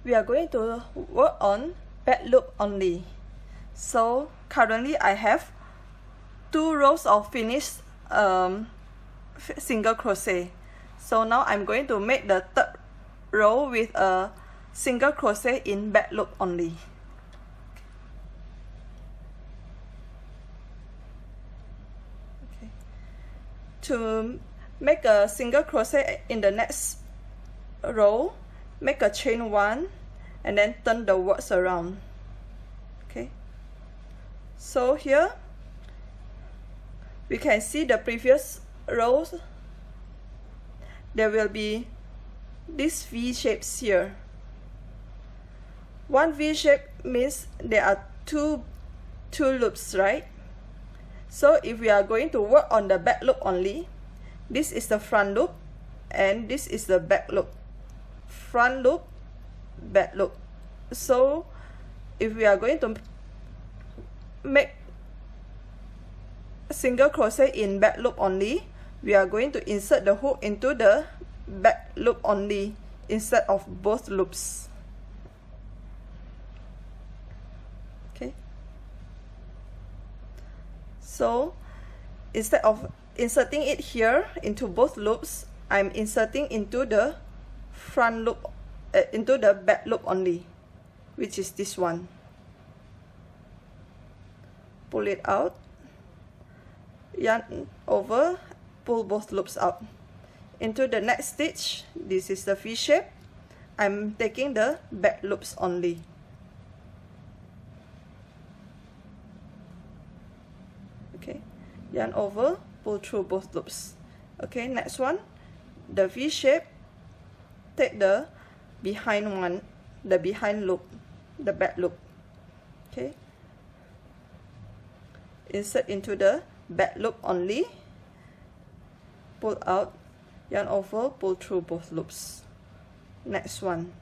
we are going to work on back loop only. So currently I have 2 rows of finished single crochet. So now I'm going to make the 3rd row with a single crochet in back loop only. Okay. To make a single crochet in the next row, make a chain 1 and then turn the words around. Okay, so here we can see the previous rows. There will be these V shapes here. One V shape means there are two loops, right? So if we are going to work on the back loop only, this is the front loop and this is the back loop. Front loop, back loop. So if we are going to make a single crochet in back loop only, we are going to insert the hook into the back loop only instead of both loops. Okay, so instead of inserting it here into both loops, I'm inserting into the front loop, into the back loop only, which is this one. Pull it out, yarn over, pull both loops out. Into the next stitch, this is the V shape, I'm taking the back loops only. Okay, yarn over, pull through both loops. Okay, next one, the V shape, take the behind one, the behind loop, the back loop. Okay, insert into the back loop only, pull out, yarn over, pull through both loops. Next one.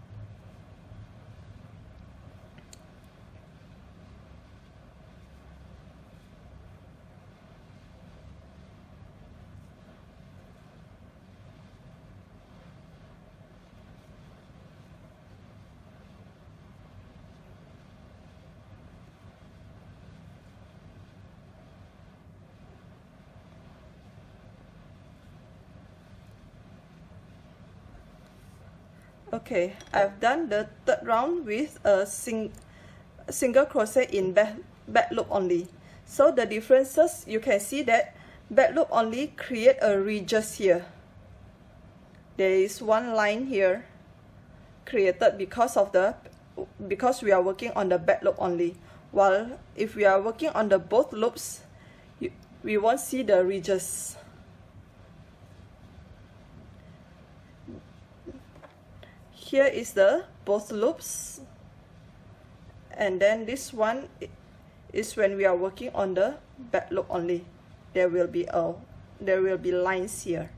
Okay, I've done the 3rd round with a single crochet in back loop only. So the differences, you can see that back loop only create a ridges here. There is one line here created because we are working on the back loop only. While if we are working on the both loops, we won't see the ridges. Here is the both loops, and then this one is when we are working on the back loop only. There will be lines here.